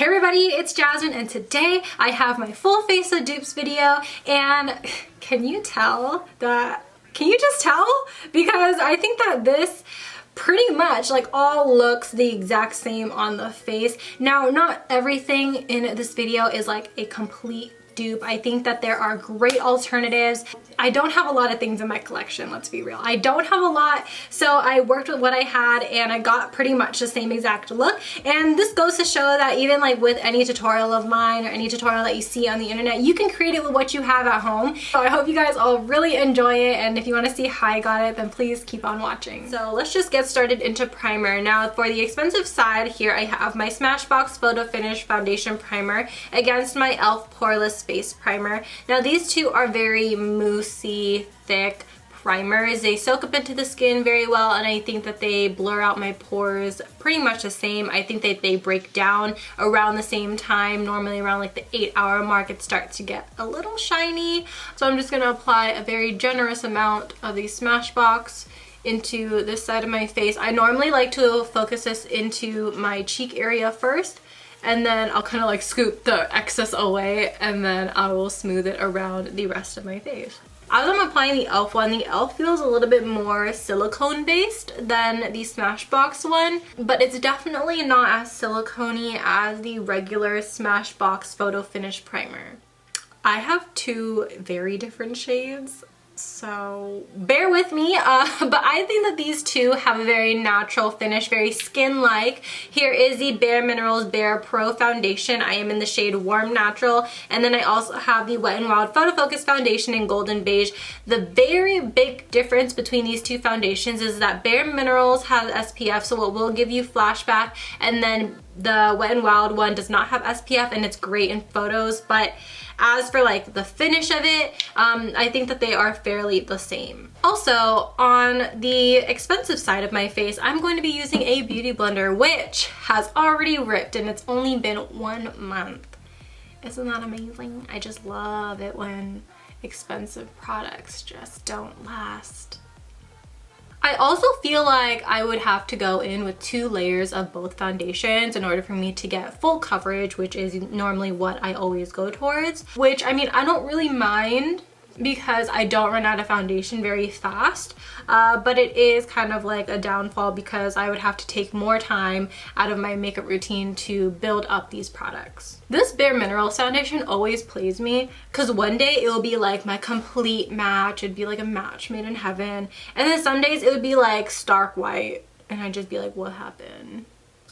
Hey everybody, it's Jasmine, and today I have my full face of dupes video, and can you just tell? Because I think that this pretty much like all looks the exact same on the face. Now, not everything in this video is like a complete dupe. I think that there are great alternatives. I don't have a lot of things in my collection, let's be real. I don't have a lot, so I worked with what I had and I got pretty much the same exact look. And this goes to show that even like with any tutorial of mine or any tutorial that you see on the internet, you can create it with what you have at home. So I hope you guys all really enjoy it, and if you want to see how I got it, then please keep on watching. So let's just get started into primer. Now for the expensive side here, I have my Smashbox Photo Finish Foundation Primer against my e.l.f. Poreless Face Primer. Now these two are very moussey, thick primers. They soak up into the skin very well, and I think that they blur out my pores pretty much the same. I think that they break down around the same time. Normally around like the 8-hour mark it starts to get a little shiny. So I'm just going to apply a very generous amount of the Smashbox into this side of my face. I normally like to focus this into my cheek area first, and then I'll kind of like scoop the excess away, and then I will smooth it around the rest of my face. As I'm applying the e.l.f. one, the e.l.f. feels a little bit more silicone based than the Smashbox one, but it's definitely not as silicone-y as the regular Smashbox Photo Finish Primer. I have two very different shades, so bear with me, but I think that these two have a very natural finish, very skin-like. Here is the Bare Minerals Bare Pro Foundation. I am in the shade Warm Natural, and then I also have the Wet n Wild Photo Focus Foundation in Golden Beige. The very big difference between these two foundations is that Bare Minerals has SPF, so it will give you flashback, and then the Wet n Wild one does not have SPF, and it's great in photos, but as for like the finish of it, I think that they are fairly the same. Also, on the expensive side of my face, I'm going to be using a beauty blender, which has already ripped, and it's only been 1 month. Isn't that amazing? I just love it when expensive products just don't last. I also feel like I would have to go in with 2 layers of both foundations in order for me to get full coverage, which is normally what I always go towards. Which, I mean, I don't really mind because I don't run out of foundation very fast, but it is kind of like a downfall because I would have to take more time out of my makeup routine to build up these products. This Bare Minerals foundation always plays me because one day it will be like my complete match. It'd be like a match made in heaven, and then some days it would be like stark white and I'd just be like, what happened?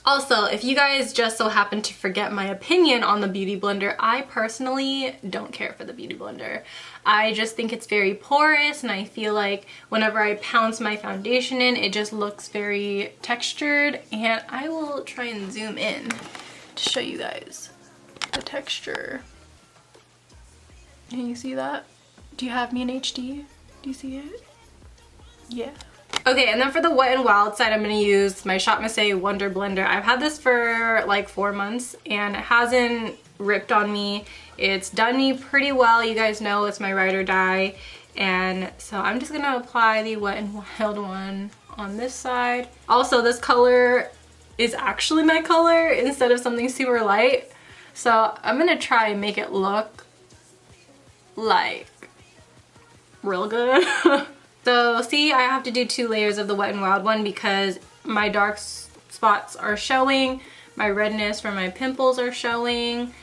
Also, if you guys just so happen to forget my opinion on the Beauty Blender, I personally don't care for the Beauty Blender. I just think it's very porous, and I feel like whenever I pounce my foundation in, it just looks very textured. And I will try and zoom in to show you guys the texture. Can you see that? Do you have me in HD? Do you see it? Yeah. Okay, and then for the Wet n Wild side, I'm going to use my Shop Missy Wonder Blender. I've had this for like 4 months and it hasn't ripped on me. It's done me pretty well. You guys know it's my ride or die. And so I'm just going to apply the Wet n Wild one on this side. Also, this color is actually my color instead of something super light. So I'm going to try and make it look like real good. So see, I have to do 2 layers of the Wet n Wild one because my dark spots are showing, my redness from my pimples are showing,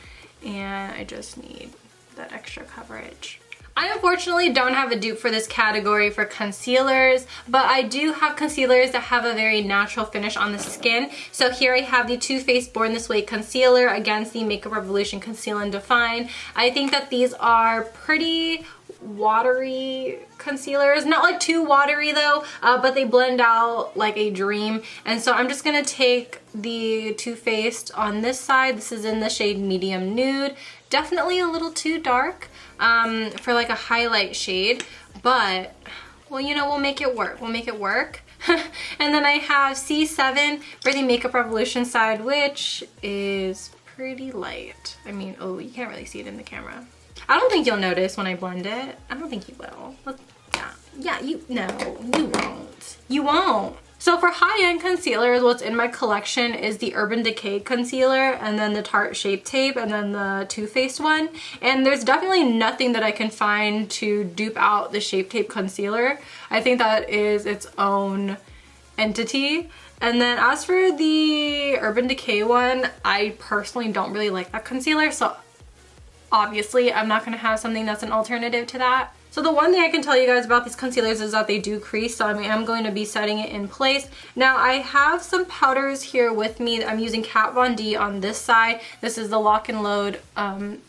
and I just need that extra coverage. I unfortunately don't have a dupe for this category for concealers, but I do have concealers that have a very natural finish on the skin. So here I have the Too Faced Born This Way concealer against the Makeup Revolution Conceal and Define. I think that these are pretty watery concealers, not like too watery though, but they blend out like a dream. And so I'm just gonna take the Too Faced on this side. This is in the shade Medium Nude. Definitely a little too dark for like a highlight shade, but well, you know, we'll make it work. We'll make it work. And then I have C7 for the Makeup Revolution side, which is pretty light. I mean, oh, you can't really see it in the camera. I don't think you'll notice when I blend it. I don't think you will. Yeah, you won't. You won't. So for high-end concealers, what's in my collection is the Urban Decay concealer, and then the Tarte Shape Tape, and then the Too Faced one. And there's definitely nothing that I can find to dupe out the Shape Tape concealer. I think that is its own entity. And then as for the Urban Decay one, I personally don't really like that concealer, so obviously I'm not gonna have something that's an alternative to that. So the one thing I can tell you guys about these concealers is that they do crease, so I am going to be setting it in place. Now I have some powders here with me. I'm using Kat Von D on this side. This is the Lock and Load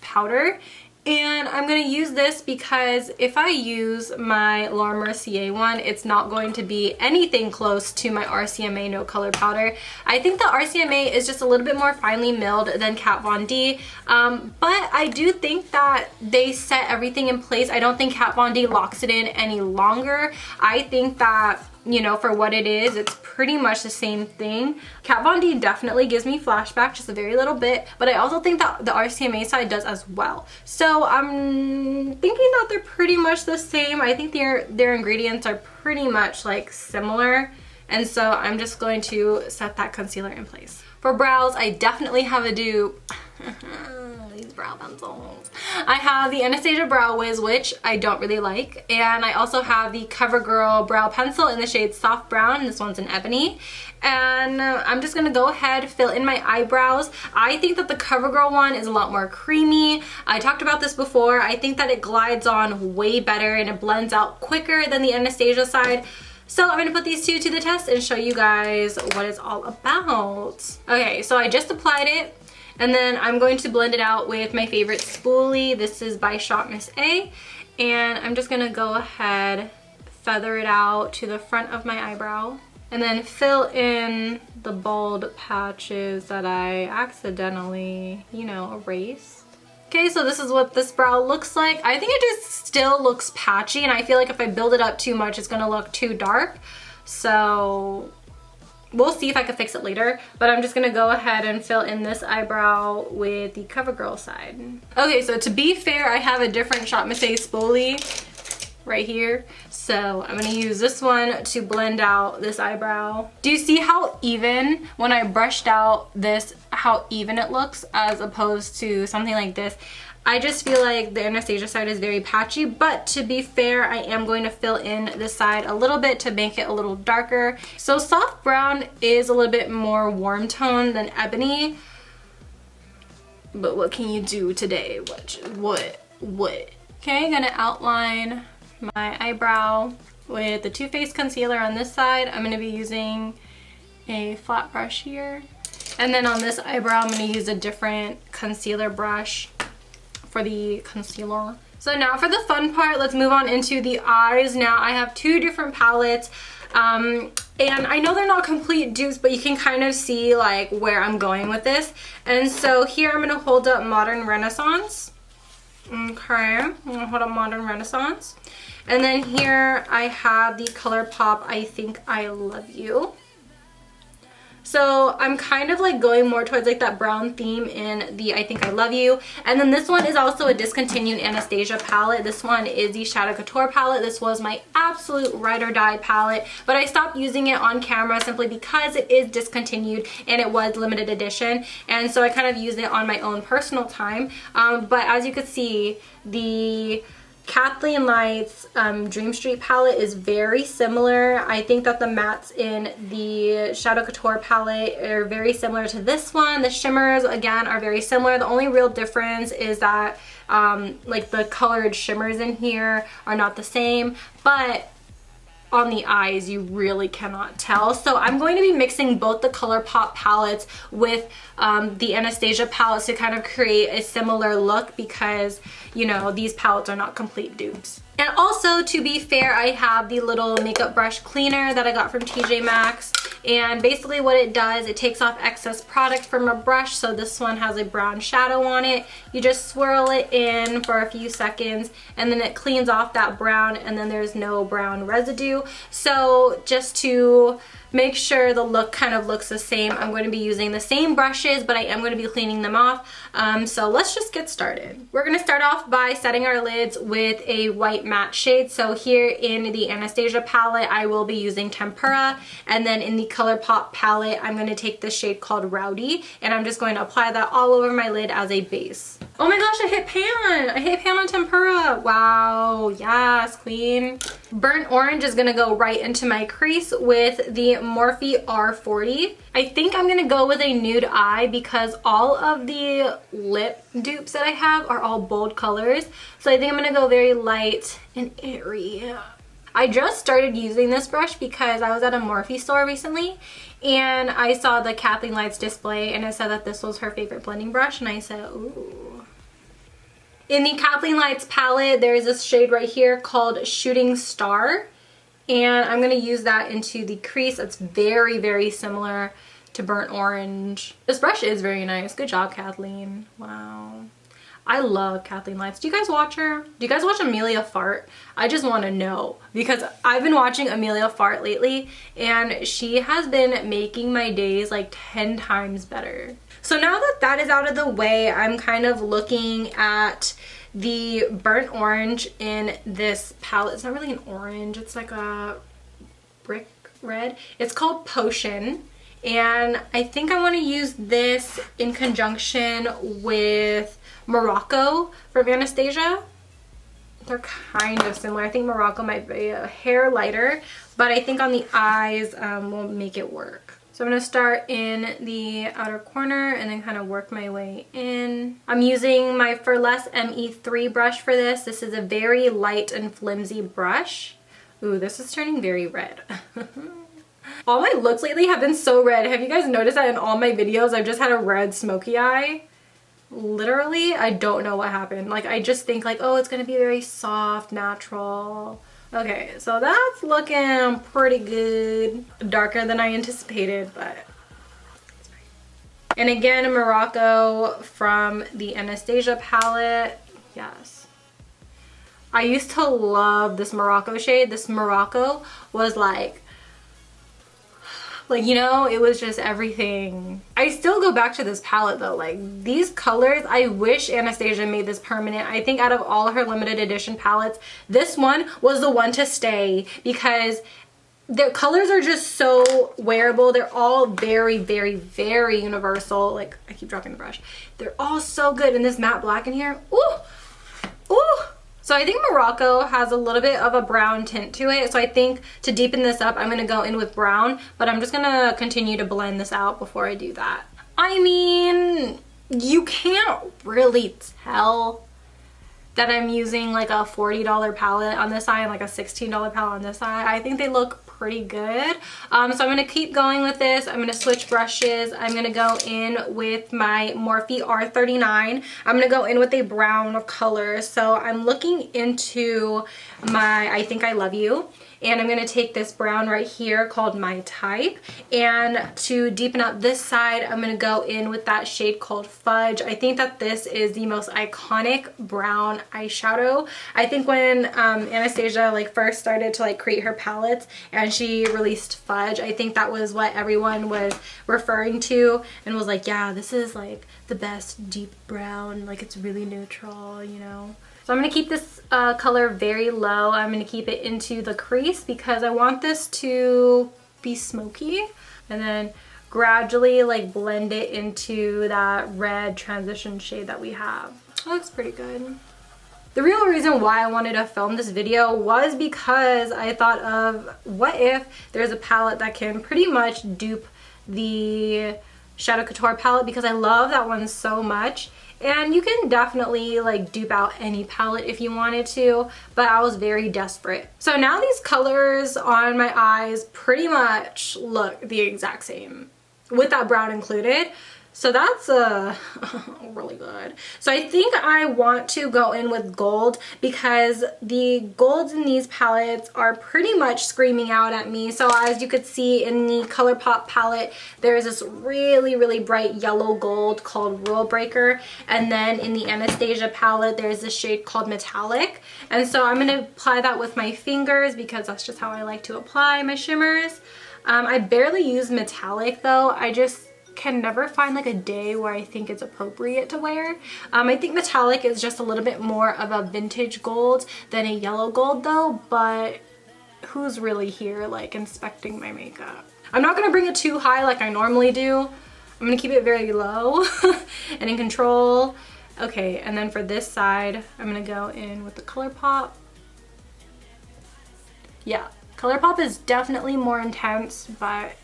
powder. And I'm going to use this because if I use my Laura Mercier one, it's not going to be anything close to my RCMA No Color powder. I think the RCMA is just a little bit more finely milled than Kat Von D, but I do think that they set everything in place. I don't think Kat Von D locks it in any longer. I think that, you know, for what it is, it's pretty much the same thing. Kat Von D definitely gives me flashback, just a very little bit, but I also think that the RCMA side does as well. So I'm thinking that they're pretty much the same. I think their ingredients are pretty much like similar, and so I'm just going to set that concealer in place. For brows, I definitely have a dupe. These brow pencils. I have the Anastasia Brow Wiz, which I don't really like, and I also have the Covergirl brow pencil in the shade Soft Brown. This one's in Ebony. And I'm just gonna go ahead, fill in my eyebrows. I think that the Covergirl one is a lot more creamy. I talked about this before. I think that it glides on way better and it blends out quicker than the Anastasia side. So I'm gonna put these two to the test and show you guys what it's all about. Okay, so I just applied it, and then I'm going to blend it out with my favorite spoolie. This is by Shop Miss A, and I'm just gonna go ahead, feather it out to the front of my eyebrow, and then fill in the bold patches that I accidentally, you know, erased. Okay, so this is what this brow looks like. I think it just still looks patchy, and I feel like if I build it up too much, it's gonna look too dark. So we'll see if I can fix it later, but I'm just gonna go ahead and fill in this eyebrow with the Covergirl side. Okay, so to be fair, I have a different Shop Miss A spoolie right here, so I'm gonna use this one to blend out this eyebrow. Do you see how even, when I brushed out this, how even it looks as opposed to something like this? I just feel like the Anastasia side is very patchy, but to be fair, I am going to fill in this side a little bit to make it a little darker. So Soft Brown is a little bit more warm tone than Ebony, but what can you do today? What? Okay, I'm gonna outline my eyebrow with the Too Faced concealer on this side. I'm going to be using a flat brush here, and then on this eyebrow I'm going to use a different concealer brush for the concealer. So now for the fun part, let's move on into the eyes. Now I have two different palettes, and I know they're not complete dupes, but you can kind of see like where I'm going with this. And so here I'm going to hold up Modern Renaissance. Okay, I'm gonna hold up Modern Renaissance. And then here I have the Colourpop I Think I Love You. So I'm kind of like going more towards like that brown theme in the I Think I Love You. And then this one is also a discontinued Anastasia palette. This one is the Shadow Couture palette. This was my absolute ride or die palette, but I stopped using it on camera simply because it is discontinued and it was limited edition. And so I kind of used it on my own personal time. But as you can see, the Kathleen Light's Dream Street palette is very similar. I think that the mattes in the Shadow Couture palette are very similar to this one. The shimmers, again, are very similar. The only real difference is that like the colored shimmers in here are not the same, but on the eyes you really cannot tell. So I'm going to be mixing both the Colourpop palettes with the Anastasia palettes to kind of create a similar look, because you know these palettes are not complete dupes. And also, to be fair, I have the little makeup brush cleaner that I got from TJ Maxx, and basically what it does, it takes off excess product from a brush. So this one has a brown shadow on it. You just swirl it in for a few seconds and then it cleans off that brown, and then there's no brown residue. So just to make sure the look kind of looks the same, I'm going to be using the same brushes, but I am going to be cleaning them off. So let's just get started. We're going to start off by setting our lids with a white matte shade. So here in the Anastasia palette, I will be using Tempera. And then in the Colourpop palette, I'm going to take this shade called Rowdy. And I'm just going to apply that all over my lid as a base. Oh my gosh, I hit pan! I hit pan on Tempera! Wow, yes, queen. Burnt orange is gonna go right into my crease with the Morphe R40. I think I'm gonna go with a nude eye because all of the lip dupes that I have are all bold colors. So I think I'm gonna go very light and airy. I just started using this brush because I was at a Morphe store recently and I saw the Kathleen Lights display and it said that this was her favorite blending brush and I said, ooh. In the Kathleen Lights palette, there is this shade right here called Shooting Star. And I'm going to use that into the crease. It's very, very similar to Burnt Orange. This brush is very nice. Good job, Kathleen. Wow. I love Kathleen Lights. Do you guys watch her? Do you guys watch Amelia Fart? I just want to know because I've been watching Amelia Fart lately and she has been making my days like 10 times better. So now that that is out of the way, I'm kind of looking at the burnt orange in this palette. It's not really an orange, it's like a brick red. It's called Potion. And I think I want to use this in conjunction with Morocco from Anastasia. They're kind of similar. I think Morocco might be a hair lighter, but I think on the eyes will make it work. So I'm going to start in the outer corner and then kind of work my way in. I'm using my Poreless ME3 brush for this. This is a very light and flimsy brush. Ooh, this is turning very red. All my looks lately have been so red. Have you guys noticed that in all my videos I've just had a red smoky eye? Literally, I don't know what happened. Like, I just think like, oh, it's going to be very soft, natural. Okay, so that's looking pretty good. Darker than I anticipated, but it's fine. And again, Morocco from the Anastasia palette. Yes. I used to love this Morocco shade. This Morocco was like, you know, it was just everything. I still go back to this palette though. Like, these colors, I wish Anastasia made this permanent. I think out of all her limited edition palettes, this one was the one to stay because the colors are just so wearable. They're all very, very, very universal. Like, I keep dropping the brush. They're all so good. And this matte black in here, ooh, ooh. So I think Morocco has a little bit of a brown tint to it. So I think to deepen this up, I'm going to go in with brown. But I'm just going to continue to blend this out before I do that. I mean, you can't really tell that I'm using like a $40 palette on this side and like a $16 palette on this side. I think they look pretty good. So I'm going to keep going with this. I'm going to switch brushes. I'm going to go in with my Morphe R39. I'm going to go in with a brown color. So I'm looking into my I Think I Love You. And I'm going to take this brown right here called My Type. And to deepen up this side, I'm going to go in with that shade called Fudge. I think that this is the most iconic brown eyeshadow. I think when Anastasia like first started to like create her palettes and she released Fudge, I think that was what everyone was referring to and was like, yeah, this is like the best deep brown. Like, it's really neutral, you know. So I'm going to keep this color very low. I'm going to keep it into the crease because I want this to be smoky. And then gradually like blend it into that red transition shade that we have. That looks pretty good. The real reason why I wanted to film this video was because I thought of what if there's a palette that can pretty much dupe the Shadow Couture palette because I love that one so much. And you can definitely like dupe out any palette if you wanted to, but I was very desperate. So now these colors on my eyes pretty much look the exact same with that brown included. So that's really good. So I think I want to go in with gold because the golds in these palettes are pretty much screaming out at me. So as you could see in the Colourpop palette, there's this really, really bright yellow gold called Rule Breaker. And then in the Anastasia palette, there's this shade called Metallic. And so I'm going to apply that with my fingers because that's just how I like to apply my shimmers. I barely use metallic though. I just can never find like a day where I think it's appropriate to wear. I think metallic is just a little bit more of a vintage gold than a yellow gold though, but who's really here like inspecting my makeup? I'm not gonna bring it too high like I normally do. I'm gonna keep it very low and in control. Okay, and then for this side, I'm gonna go in with the Colourpop. Yeah, Colourpop is definitely more intense, but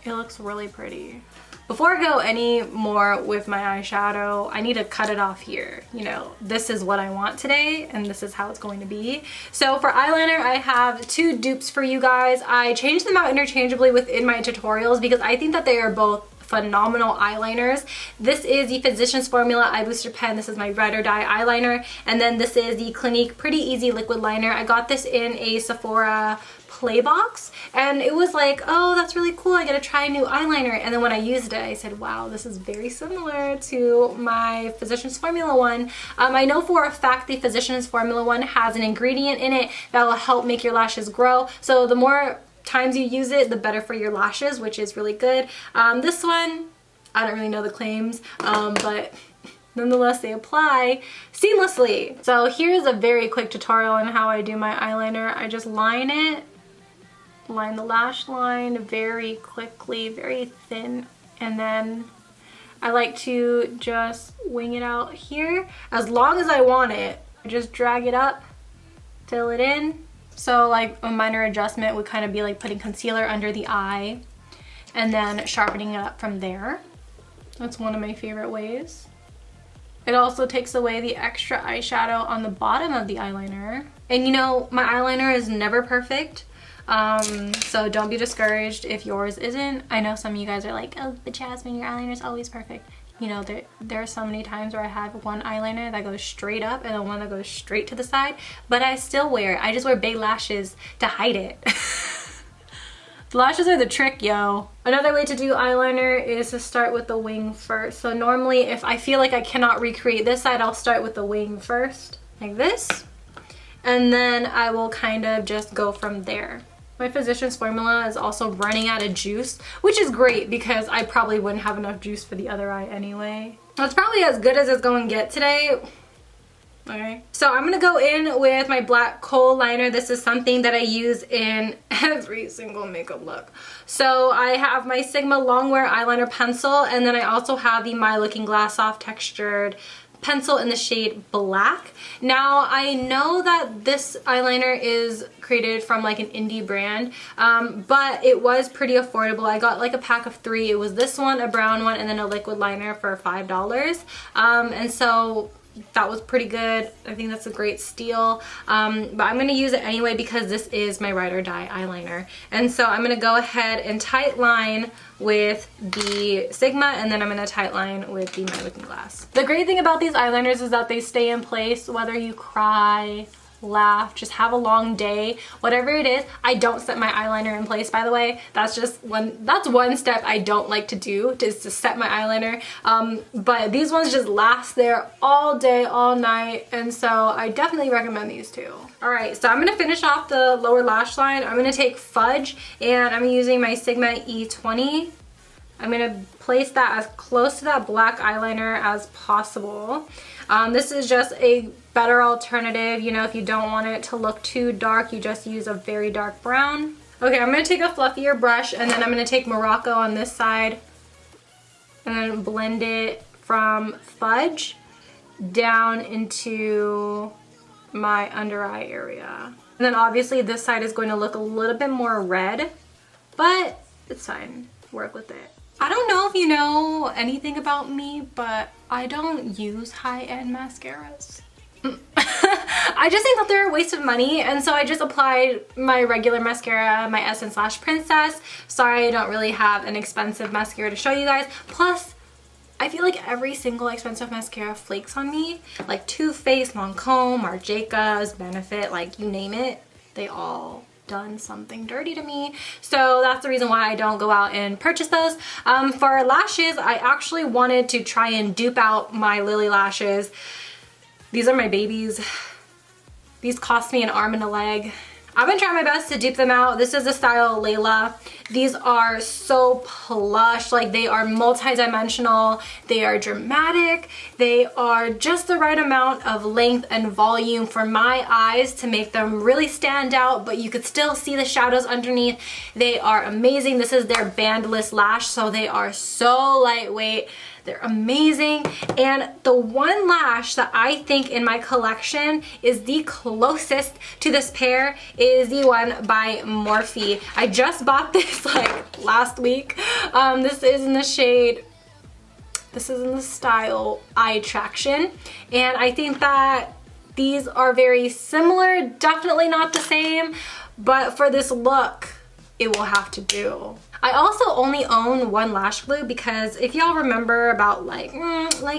it looks really pretty. Before I go any more with my eyeshadow, I need to cut it off here. You know, this is what I want today and this is how it's going to be. So for eyeliner, I have two dupes for you guys. I change them out interchangeably within my tutorials because I think that they are both phenomenal eyeliners. This is the Physicians Formula Eye Booster Pen. This is my Ride or Die eyeliner. And then this is the Clinique Pretty Easy Liquid Liner. I got this in a Sephora play box and it was like, oh, that's really cool, I gotta try a new eyeliner. And then when I used it, I said, wow, this is very similar to my Physicians Formula one. I know for a fact the Physicians Formula one has an ingredient in it that will help make your lashes grow. So the more times you use it, the better for your lashes, which is really good. This one, I don't really know the claims, but nonetheless, they apply seamlessly. So here's a very quick tutorial on how I do my eyeliner. I just line the lash line very quickly, very thin, and then I like to just wing it out here as long as I want it. I just drag it up, fill it in. So like a minor adjustment would kind of be like putting concealer under the eye and then sharpening it up from there. That's one of my favorite ways. It also takes away the extra eyeshadow on the bottom of the eyeliner. And you know, my eyeliner is never perfect. So don't be discouraged if yours isn't. I know some of you guys are like, oh, but Jasmine, your eyeliner is always perfect. You know, there are so many times where I have one eyeliner that goes straight up and then one that goes straight to the side, but I still wear it. I just wear big lashes to hide it. The lashes are the trick, yo. Another way to do eyeliner is to start with the wing first. So normally if I feel like I cannot recreate this side, I'll start with the wing first, like this. And then I will kind of just go from there. My Physicians Formula is also running out of juice, which is great because I probably wouldn't have enough juice for the other eye anyway. That's probably as good as it's going to get today. Okay, so I'm gonna go in with my black kohl liner. This is something that I use in every single makeup look. So I have my Sigma Longwear eyeliner pencil, and then I also have the My Looking Glass Soft Textured pencil in the shade Black. Now I know that this eyeliner is created from like an indie brand, but it was pretty affordable. I got like a pack of 3. It was this one, a brown one, and then a liquid liner for $5. And so that was pretty good. I think that's a great steal, but I'm going to use it anyway because this is my Ride or Die eyeliner. And so I'm going to go ahead and tight line with the Sigma, and then I'm going to tight line with the My Looking Glass. The great thing about these eyeliners is that they stay in place whether you cry, laugh, just have a long day, whatever it is. I don't set my eyeliner in place, by the way. That's one step I don't like to do, is to set my eyeliner. But these ones just last there all day, all night, and so I definitely recommend these two. Alright, so I'm going to finish off the lower lash line. I'm going to take Fudge, and I'm using my Sigma E20. I'm going to place that as close to that black eyeliner as possible. This is just a better alternative, you know, if you don't want it to look too dark, you just use a very dark brown. Okay, I'm going to take a fluffier brush, and then I'm going to take Morocco on this side and then blend it from Fudge down into my under eye area. And then obviously this side is going to look a little bit more red, but it's fine. Work with it. I don't know if you know anything about me, but I don't use high-end mascaras. I just think that they're a waste of money, and so I just applied my regular mascara, my Essence Lash Princess. Sorry, I don't really have an expensive mascara to show you guys. Plus, I feel like every single expensive mascara flakes on me. Like Too Faced, Lancome, Marc Jacobs, Benefit, like you name it, they all done something dirty to me. So that's the reason why I don't go out and purchase those. For lashes, I actually wanted to try and dupe out my Lily lashes. These are my babies. These cost me an arm and a leg. I've been trying my best to dupe them out. This is the style Layla. These are so plush, like they are multi-dimensional, they are dramatic, they are just the right amount of length and volume for my eyes to make them really stand out, but you could still see the shadows underneath. They are amazing. This is their bandless lash, so they are so lightweight. They're amazing. And the one lash that I think in my collection is the closest to this pair is the one by Morphe. I just bought this like last week. This is in the shade, this is in the style Eye Traction. And I think that these are very similar, definitely not the same, but for this look, it will have to do. I also only own one lash glue because if y'all remember about like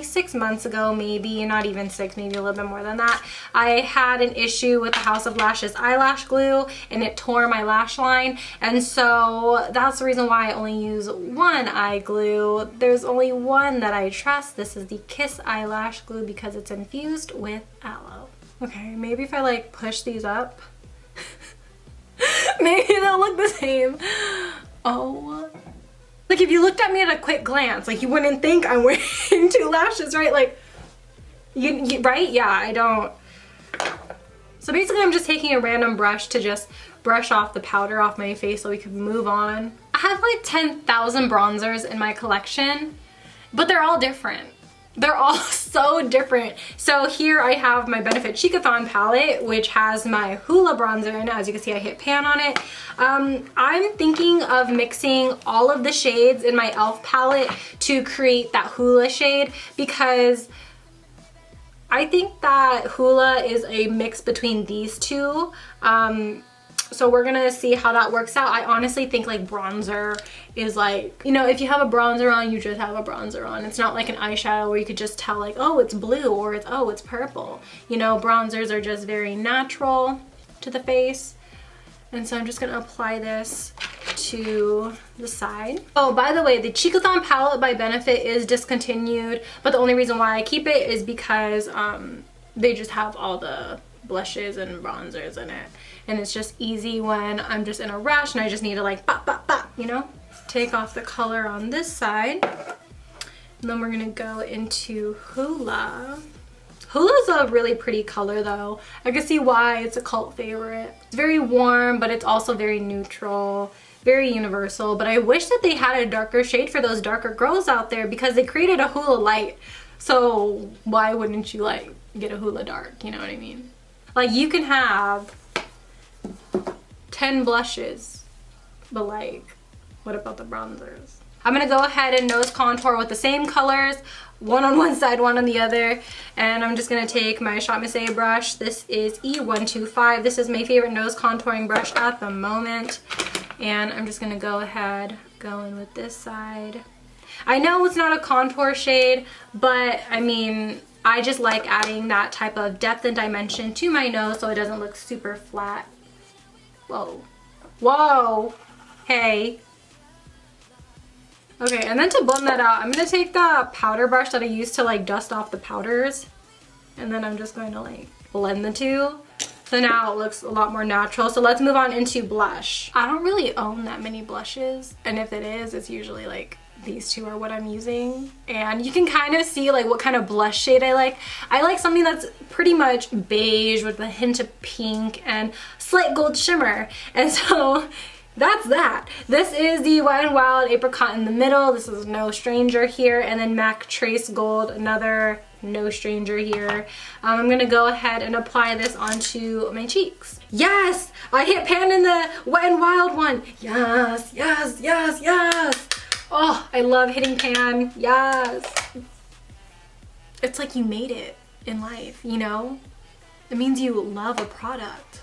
6 months ago, maybe, not even 6, maybe a little bit more than that, I had an issue with the House of Lashes eyelash glue and it tore my lash line. And so that's the reason why I only use one eye glue. There's only one that I trust. This is the Kiss eyelash glue because it's infused with aloe. Okay, maybe if I like push these up, maybe they'll look the same. Oh, like if you looked at me at a quick glance, like you wouldn't think I'm wearing 2 lashes, right? Like, you right? Yeah, I don't. So basically I'm just taking a random brush to just brush off the powder off my face so we can move on. I have like 10,000 bronzers in my collection, but they're all different. They're all so different. So here I have my Benefit Cheekathon palette, which has my Hoola bronzer in it. As you can see, I hit pan on it. I'm thinking of mixing all of the shades in my e.l.f. palette to create that Hoola shade because I think that Hoola is a mix between these two. So we're gonna see how that works out. I honestly think like bronzer is like, you know, if you have a bronzer on, you just have a bronzer on. It's not like an eyeshadow where you could just tell like, oh, it's blue or it's, oh, it's purple. You know, bronzers are just very natural to the face. And so I'm just gonna apply this to the side. Oh, by the way, the Cheekathon palette by Benefit is discontinued, but the only reason why I keep it is because they just have all the blushes and bronzers in it. And it's just easy when I'm just in a rush and I just need to like pop, pop, pop, you know? Take off the color on this side. And then we're gonna go into Hoola. Hula's a really pretty color though. I can see why it's a cult favorite. It's very warm, but it's also very neutral, very universal. But I wish that they had a darker shade for those darker girls out there because they created a Hoola light. So why wouldn't you like get a Hoola dark, you know what I mean? Like you can have 10 blushes, but like, what about the bronzers? I'm gonna go ahead and nose contour with the same colors, one on one side, one on the other, and I'm just gonna take my Shot Missy brush. This is E125. This is my favorite nose contouring brush at the moment, and I'm just gonna go ahead, go in with this side. I know it's not a contour shade, but I mean, I just like adding that type of depth and dimension to my nose so it doesn't look super flat. Whoa. Whoa. Hey. Okay, and then to blend that out, I'm gonna take the powder brush that I used to like dust off the powders, and then I'm just going to like blend the two. So now it looks a lot more natural. So let's move on into blush. I don't really own that many blushes, and if it is, it's usually like these two are what I'm using. And you can kind of see like what kind of blush shade I like. I like something that's pretty much beige with a hint of pink and slight gold shimmer. And so that's that. This is the Wet n Wild Apricot in the middle. This is No Stranger here. And then MAC Trace Gold, another No Stranger here. I'm gonna go ahead and apply this onto my cheeks. Yes! I hit pan in the Wet n Wild one. Yes, yes, yes, yes! Oh, I love hitting pan. Yes. It's like you made it in life, you know? It means you love a product.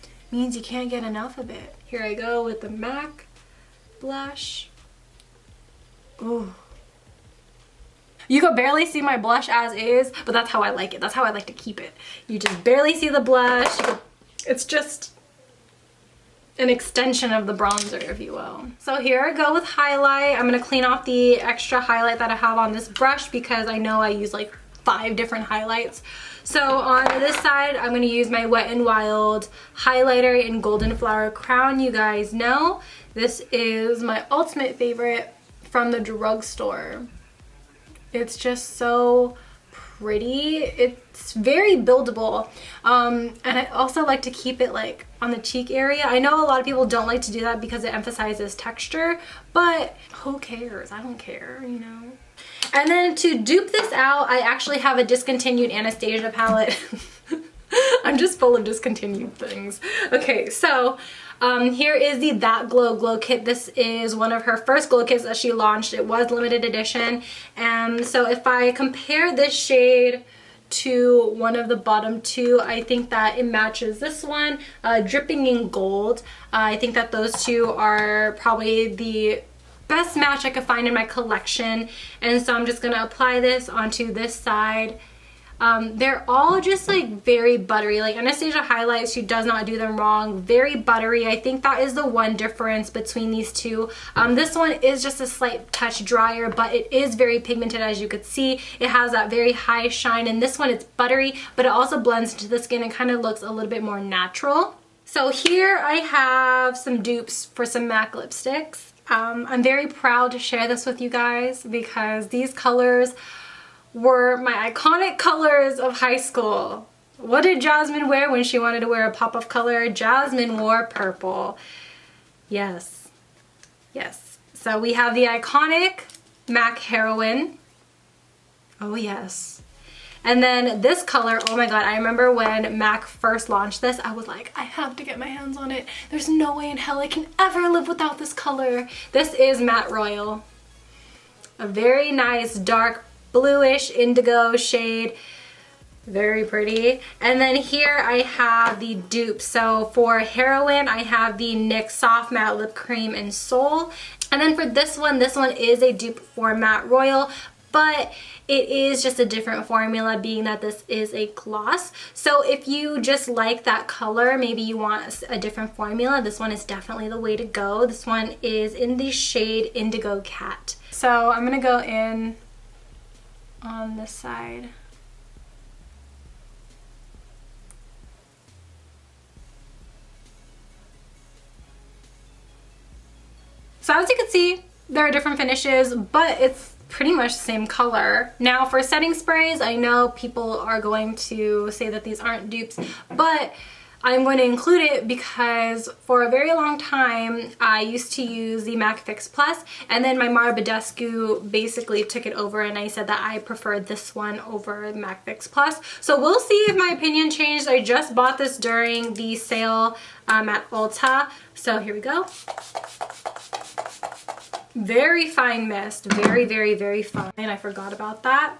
It means you can't get enough of it. Here I go with the MAC blush. Ooh. You could barely see my blush as is, but that's how I like it. That's how I like to keep it. You just barely see the blush. It's just an extension of the bronzer, if you will. So here I go with highlight. I'm gonna clean off the extra highlight that I have on this brush because I know I use like 5 different highlights. So on this side, I'm going to use my Wet n Wild highlighter in Golden Flower Crown. You guys know this is my ultimate favorite from the drugstore. It's just so pretty. It's very buildable, and I also like to keep it like on the cheek area. I know a lot of people don't like to do that because it emphasizes texture, but who cares? I don't care, you know. And then to dupe this out, I actually have a discontinued Anastasia palette. I'm just full of discontinued things. Okay, so here is the That Glow Kit. This is one of her first glow kits that she launched. It was limited edition. And so if I compare this shade to one of the bottom 2, I think that it matches this one, Dripping in Gold. I think that those two are probably the best match I could find in my collection. And so I'm just going to apply this onto this side. They're all just like very buttery. Like Anastasia highlights, she does not do them wrong. Very buttery. I think that is the one difference between these two. This one is just a slight touch drier, but it is very pigmented, as you could see. It has that very high shine, and this one it's buttery, but it also blends into the skin and kind of looks a little bit more natural. So here I have some dupes for some MAC lipsticks. I'm very proud to share this with you guys because these colors were my iconic colors of high school. What did Jasmine wear when she wanted to wear a pop of color? Jasmine wore purple. Yes. Yes. So we have the iconic MAC Heroine. Oh yes. And then this color, oh my god, I remember when MAC first launched this, I was like, I have to get my hands on it. There's no way in hell I can ever live without this color. This is Matte Royal. A very nice dark bluish indigo shade. Very pretty. And then here I have the dupe. So for Heroine, I have the NYX Soft Matte Lip Cream in Soul. And then for this one is a dupe for Matte Royal, but it is just a different formula, being that this is a gloss. So if you just like that color, maybe you want a different formula, this one is definitely the way to go. This one is in the shade Indigo Cat. So I'm gonna go in on this side. So as you can see, there are different finishes, but it's pretty much the same color. Now for setting sprays, I know people are going to say that these aren't dupes, but I'm going to include it because for a very long time I used to use the MAC Fix Plus, and then my Mara Badescu basically took it over and I said that I preferred this one over MAC Fix Plus. So we'll see if my opinion changed. I just bought this during the sale at Ulta. So here we go. Very fine mist, very, very, very fine. I forgot about that.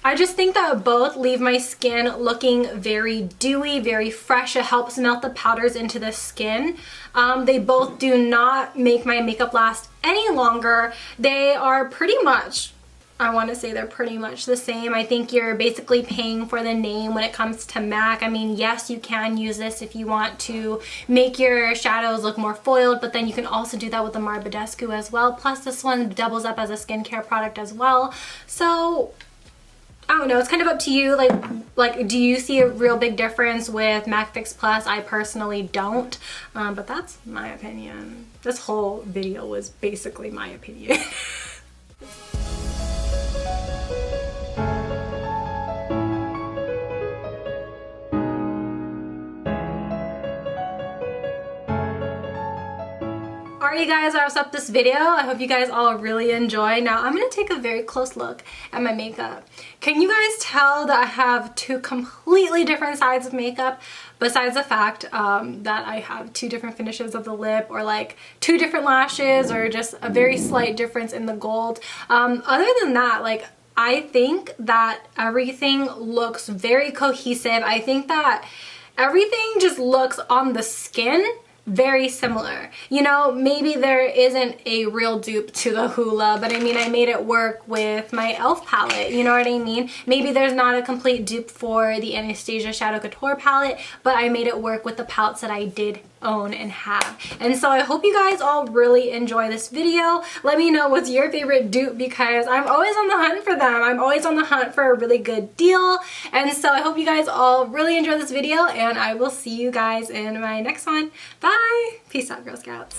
I just think that both leave my skin looking very dewy, very fresh. It helps melt the powders into the skin. They both do not make my makeup last any longer. They are pretty much, I want to say they're pretty much the same. I think you're basically paying for the name when it comes to MAC. I mean, yes, you can use this if you want to make your shadows look more foiled, but then you can also do that with the Mara Badescu as well. Plus this one doubles up as a skincare product as well. So I don't know, it's kind of up to you. Like, do you see a real big difference with MAC Fix Plus? I personally don't, but that's my opinion. This whole video was basically my opinion. Alright you guys, that wraps up this video. I hope you guys all really enjoy. Now I'm going to take a very close look at my makeup. Can you guys tell that I have two completely different sides of makeup? Besides the fact that I have two different finishes of the lip, or like two different lashes, or just a very slight difference in the gold. Other than that, like, I think that everything looks very cohesive. I think that everything just looks on the skin very similar. You know, maybe there isn't a real dupe to the Hoola, but I mean, I made it work with my e.l.f. palette, you know what I mean? Maybe there's not a complete dupe for the Anastasia Shadow Couture palette, but I made it work with the palettes that I did own and have. And so I hope you guys all really enjoy this video. Let me know what's your favorite dupe, because I'm always on the hunt for them. I'm always on the hunt for a really good deal. And so I hope you guys all really enjoy this video, and I will see you guys in my next one. Bye! Peace out, Girl Scouts.